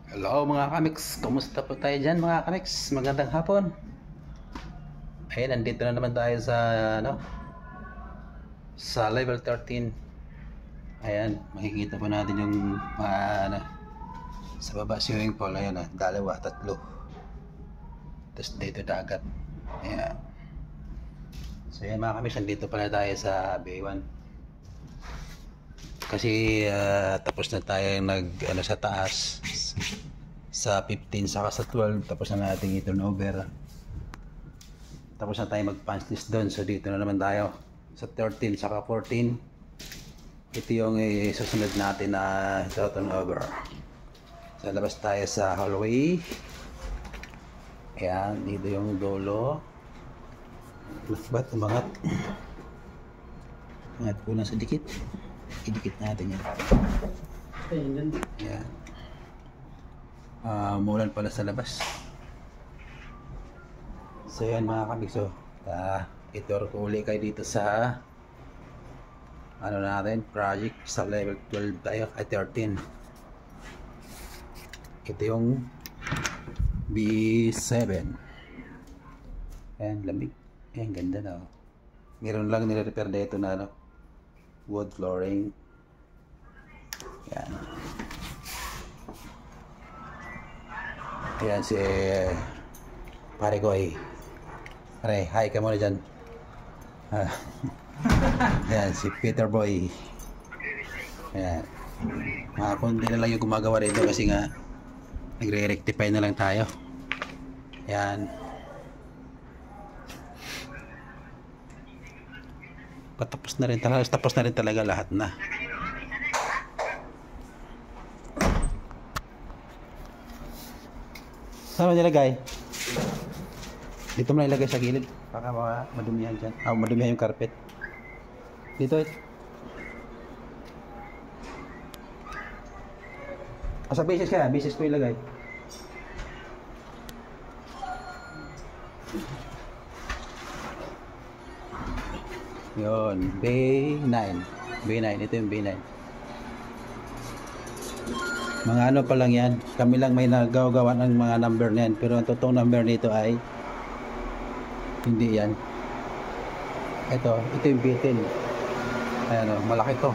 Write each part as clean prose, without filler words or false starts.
Hello mga kamix, kumusta po tayo dyan mga kamix? Magandang hapon. Ayun, nandito na naman tayo sa sa level 13. Ayan, makikita po natin yung sa baba swimming pool. Ayan, dalawa, tatlo. Tapos dito dagat. Ayan. So ayan mga kamix, nandito pala tayo sa B1. Kasi tapos na tayo sa taas sa 15 saka sa 12, tapos na natin i-turnover. Tapos na tayo mag-punch list doon. So dito na naman tayo sa 13 saka 14. Ito yung susunod natin na turnover. So labas tayo sa hallway. Ayan, dito yung dulo. Ba't umangat? Umangat po lang sa dikit. Idikit natin yan. Ayan. Umulan pala sa labas. So yan mga kabigso, ito ko uli kayo dito sa natin, project sa level 12 tayo ay 13. Ito yung B7. Ayan, lamig. Ayan, ganda na. Meron lang nire-repair dito na wood flooring. Ayan. Ayan si pare ko ay. Pare, hi ka muna dyan. Ayan si Peter Boy. Ayan. Mga kundi na lang yung gumagawa rito kasi nga nagre-rectify na lang tayo. Ayan. Tapos na rin talaga lahat na. Saan mo nilagay? Dito mo na ilagay sa gilid. Baka madumihan dyan. Madumihan yung carpet. Dito sa basis ka. Basis ko ilagay. Yun. B9. B9. Ito yung B9. Mga ano pa lang yan, kami lang may nagawa ng mga number na yan, pero ang totoong number nito ay hindi yan. Ito yung B10. Ayan o, malaki to.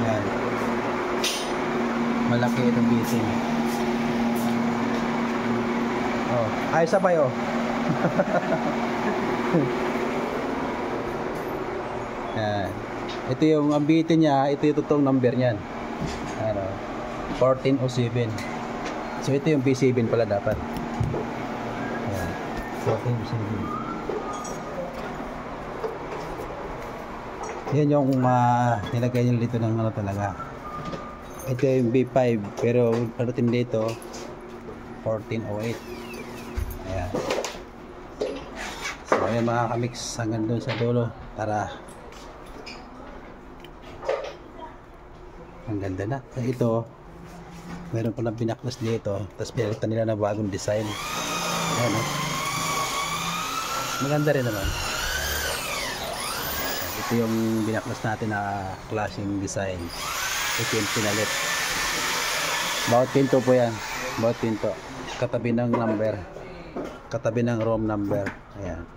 Ayan, malaki itong B10. Oh, ay sabay o. Ayan. Ito yung ambitin niya, ito yung totoong number niyan. 1407. So ito yung B7 pala dapat. Ayan. 1407. Yan yung nilagay nila dito ng talaga. Ito yung B5, pero parating dito 1408. Ayan. So ayan mga kamix, hanggang doon sa dulo. Tara. Ang ganda na. So ito, meron palang binaklas dito, tapos pinalitan nila na bagong design. Ayan o. Maganda rin naman. Ito yung binaklas natin na klaseng design. Ito yung pinalit. Bawat pinto po yan. Bawat pinto. Katabi ng number. Katabi ng room number. Ayan.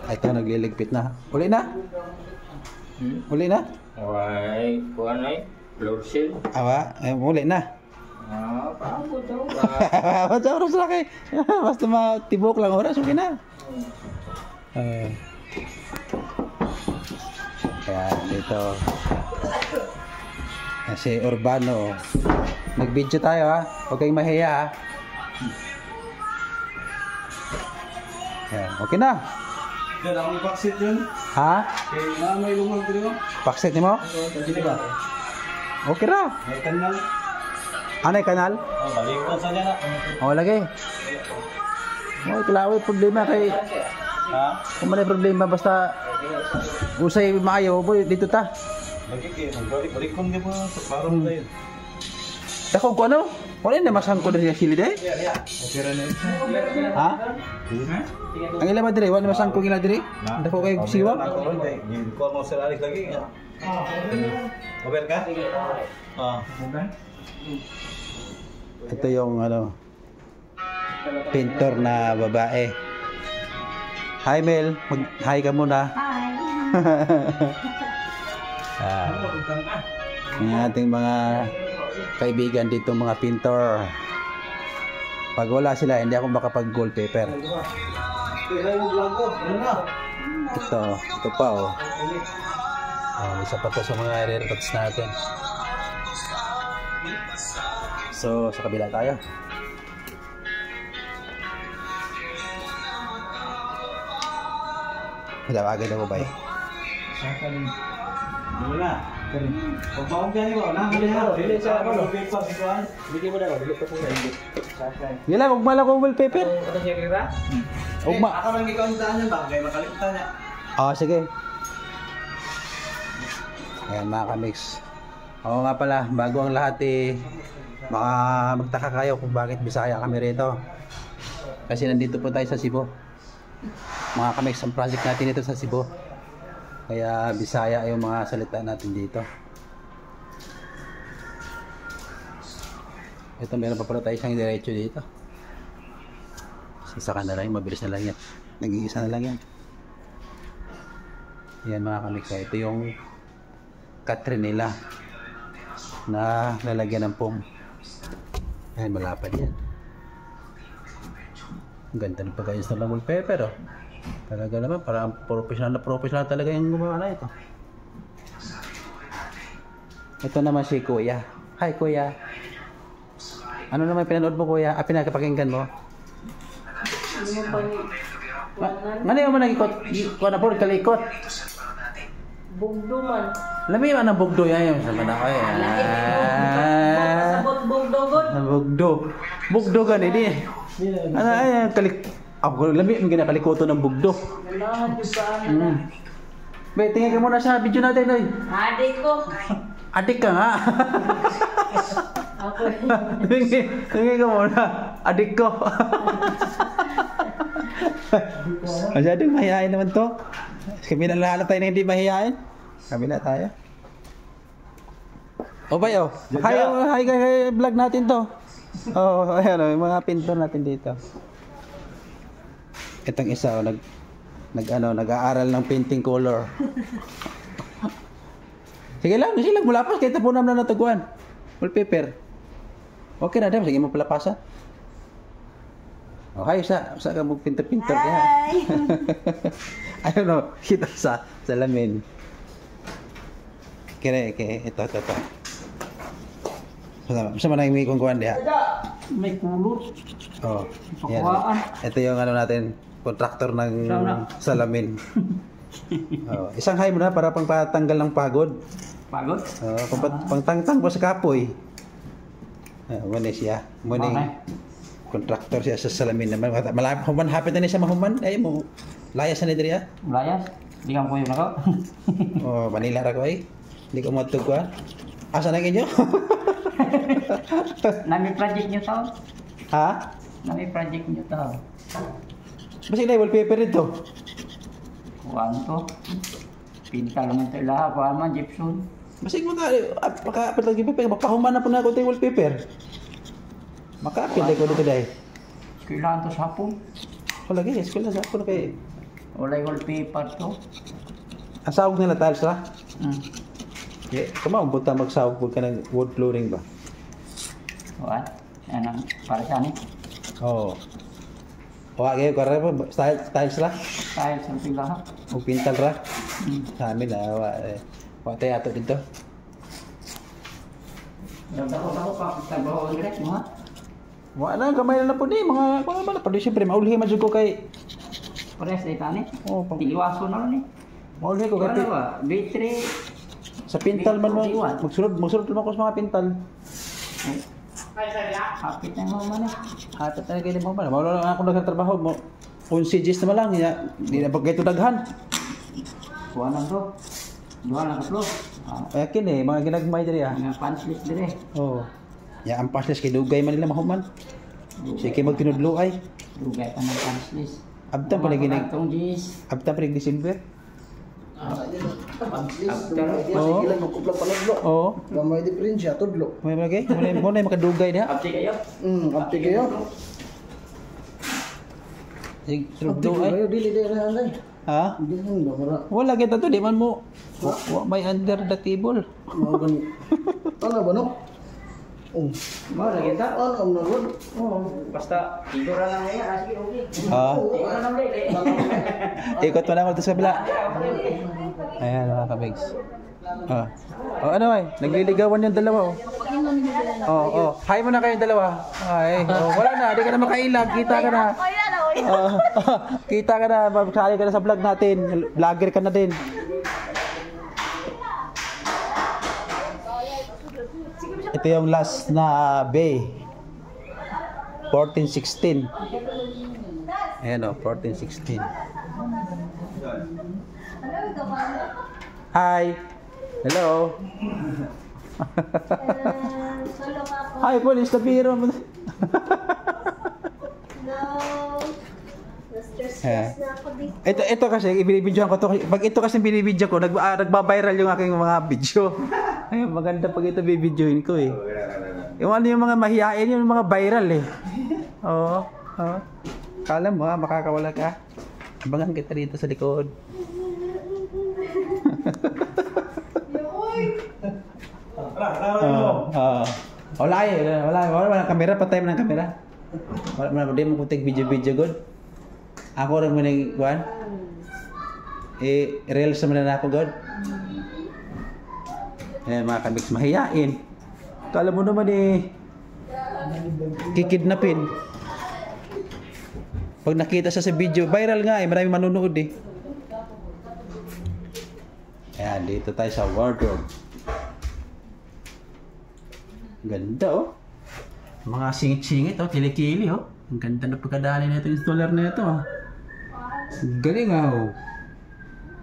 Ito, nagliligpit na. Uli na? Uli na? Ay, kuhan ay, floor seal. Awa, uli na. Paabot daw ba? Paabot sa oras laki. Basta matibok lang oras, okay na. Kaya dito. Kasi Urbano. Nag-video tayo ha. Huwag kayong mahiya ha. Ayan, okay na. Diyan ako ipaksit yun. Ha? Eh, na may lumag dito. Paksit ni mo? Sige ba? Okay ra. May kanal. Anay kanal? Oh, balik ko sa dyan. O, lagay. O, kilaway problema kay... Ha? Kung may problema, basta... Usay maayo, boy, dito ta. Lagi kayo. Balik ko nga po. Parang tayo. Dakong ko ano? Wala na masangko din yung sili day? Ha? Ang ilan ba dire? Wala na masangko gila dire? Dako kay siwa? Yung call mo sir Alex lagi. Over ka? Ito yung ano, painter na babae. Hi Mel, mag-hi ka muna. Yung ating mga kaibigan dito, mga pintor. Pag wala sila, hindi ako makapag-wallpaper. Ito pa oh. Isa pa to sa mga re-records natin. So, sa kabila tayo. Malawagan ako ba eh? Wala. Pagbaong ka niyo, nakakalihan. Dili sa ako, paper sikuan. Bigyan mo na ako, dili ko po na hindi. Yan lang, ugma lang ko wallpaper. Ano siya kira? Ugma. Ako nang ikauntahan niya ba? Kaya makalimutan niya. Sige. Ayan mga kamix. Oo nga pala, bago ang lahat baka magtaka kayo kung bakit Bisaya kami rito. Kasi nandito po tayo sa Cebu. Mga kamix, ang project natin ito sa Cebu. Kaya Bisaya yung mga salita natin dito. Ito meron pa pala tayo isang diretso dito. Isa ka na lang, mabilis na lang yan. Nag-iisa na lang yan. Yan mga kamix, ito yung katrin nila na lalagyan ng pong. Ayan, malapad yan. Ang ganda ng pag-ayos ng wallpaper oh. Talaga naman, parang professional talaga yung gumawa na ito. Ito naman si Kuya. Hi Kuya. Ano naman pinanood mo Kuya? Pinakapakinggan mo? Ano yung manag-ikot? Kuha na po, kalikot. Bugdo man. Lami man ang bugdo yan yung sama na ko eh. Sabot bugdo god. Bugdo. Bugdo gani di. Ano ay ako lami ang ginakalikoto ng bugdo. Wala di pa ano. Be, tingin ka muna sa video natin oy. Adik ko. Adik ka nga. Ako. Tingin ka muna. Adik ko. Masyadong mahihain naman to. Kami na lahat tayo na hindi mahihain. Kami na tayo. O ba yo? Hi vlog natin to. Oh, ayan oh, yung mga pintor natin dito. Itong isa oh, nag-aaral ng painting color. Sige lang mulapas kahit tapunan na natuguan. Wallpaper. Okay na daw, sige mo palapasan. Oh, hi sa ka mo pintor-pintor kaya. Ayun oh, kita sa salamin. Kaya ito. Sama na yung may kungkuhan diha. May kulot. Oh, yan. Ito yung ano natin, kontraktor ng salamin. Oh, isang high mo na para pang patanggal ng pagod. Pagod? Pangtangtang ko sa kapoy. Muna siya. Muna kontraktor siya sa salamin naman. Malapit human, hapit na niya siya mahuman. Ay mo, layas na niya. Layas? Di ka mo yung nako? Oh, Manila ra ko ay. Hindi ko matugwa. Asa na kinyo? Nami project nyo tao? Ha? Nami project nyo tao? Basta na wallpaper ito. Kuhaan to. Pinta naman ito ilaha. Kuhaan man, gypsum. Basta makapahuman na po na ako tayo wallpaper. Makapilay ko dito dahil. Kailangan to sa hapon. Wala gaya, eskwela sa ako na kayo. Walay wallpaper to. Ang sawag nila tiles ha? Hmm. Kumang punta magsawag po ka ng wood flooring ba? Kuhaan? Yan ang para sa anin. Oo. Wala kayo, kaya po, tiles ra? Kahit sa ilaha. O pintal ra? Hmm. Sa amin na, wala tayo ato dito. Dako pa, trabaho direct mo ha? Wala, gamay na po di, mga, kung naman na po di, siyempre, maulhi man dyan ko kay, Pares na itani. oh, Tiliwaso na rin eh. maulhi ko Ano kay, ba? Battery. sa pintal man mo, magsunod naman ko sa mga pintal. Kapit na mo man eh. Hatat na kayo mo ba? Mawala lang ako nagtatrabaho mo. Kung CGs naman lang, hindi na pagkaito daghan. Kuha lang to. Duha lang katlo. Yakin mga ginagmay diri ah. Mga punch list dire. Oo. Ya ang pasles kay dugay man nila mahuman. Sige kay magtinudlo ay. Dugay pa ng panslis. Abtan pa lagi Itong Gis. abtan pa lagi silver. After. Oo. Oo. Gamay diferensya tudlo. May lagi. Mo na makadugay diha. Abdi kayo. Abti kayo. Sige tinudlo ay. Dili na anay. Ha? Dili ba mara. Wala kita to di man mo. May under the table. Mao gani. Ano ba no? Mau lagi tak? Ano na ron? Basta tidur lang ngayon. Sige, okay. Ah. Tidur lang ulit. Ikot mo lang ako sa kabila. Ayan, mga kabigs. Oh, ano ay? Nagliligawan yung dalawa. Hi mo na kayong dalawa. Ay, wala na. Di ka na makailag. Kita ka na. Kita ka na. Magsali ka na sa vlog natin. Vlogger ka na din. Ito yung last na bay. 14-16. Ayan o, 14-16. Hi! Hello! Hi, police! Nabiro mo. Ito kasi, ibinibidyohan ko to. Pag ito kasi binibidyo ko, nagbabiral yung aking mga video. Ayun, maganda pag ito bibidyohin ko eh. Yung ano yung mga mahihain, yung mga viral eh. Oo. Kala mo makakawala ka. Abangan kita dito sa likod. Wala kamera, patay mo ng kamera. Wala mo kutik video good. Ako rin mo nang kuhan. Reels naman na ako good. Ayan mga kabigs, mahihain. Kala mo naman kikidnapin. Pag nakita siya sa video, viral nga eh, maraming manunood eh. Ayan, dito tayo sa wardrobe. Ganda oh. Mga singit-singit oh, kilikili oh. Ang ganda na pagkadali na ito, installer na ito oh. Galing oh.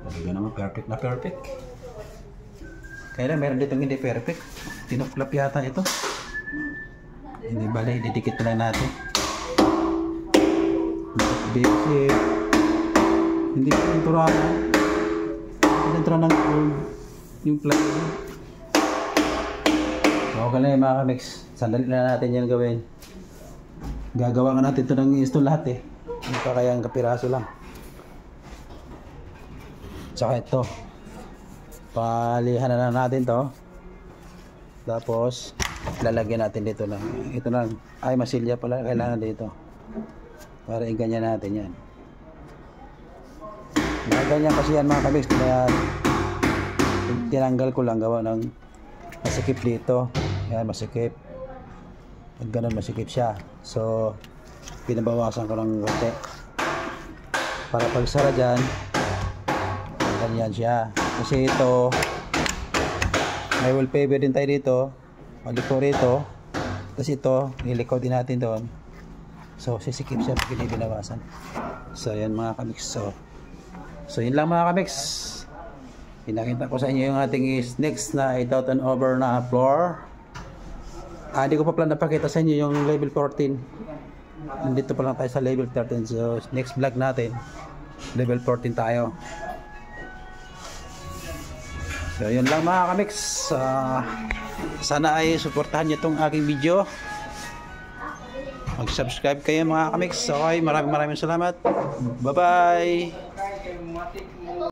Talaga naman, perfect na perfect. Kaya lang, meron ditong hindi perfect. Tinuklap yata ito. Hindi bala, didikit na lang natin. Basic. Hindi pa yung turana. Hindi yung turana ng yung plug. Okay lang yung mga kamix. Sandali na natin yan gawin. Gagawa nga natin ito ng install lahat eh. Hindi pa kaya ang kapiraso lang. Tsaka ito. Palihan na lang natin to. Tapos lalagyan natin dito lang. Ito lang. Ay, masilya pala kailangan dito. Para iganyan natin yan. Ganyan kasi yan mga kabix. Kaya tinanggal ko lang gawa ng masikip dito. Yan, masikip. Pag ganun masikip siya. So pinabawasan ko ng konti. Para pag sara dyan, ganyan siya. Kasi ito may wallpaper din tayo dito, maliko rito, tapos ito niliko din natin doon. So sisikip siya pag hindi binawasan. So yan mga kamix. So yun lang mga kamix. Pinakita ko sa inyo yung ating next na 8,000 over na floor. Hindi ko pa plan napakita sa inyo yung level 14. Nandito pa lang tayo sa level 13. So next vlog natin level 14 tayo. So yun lang mga kamix. Sana ay suportahan nyo itong aking video. Mag-subscribe kayo mga kamix. Okay, maraming salamat. Bye bye.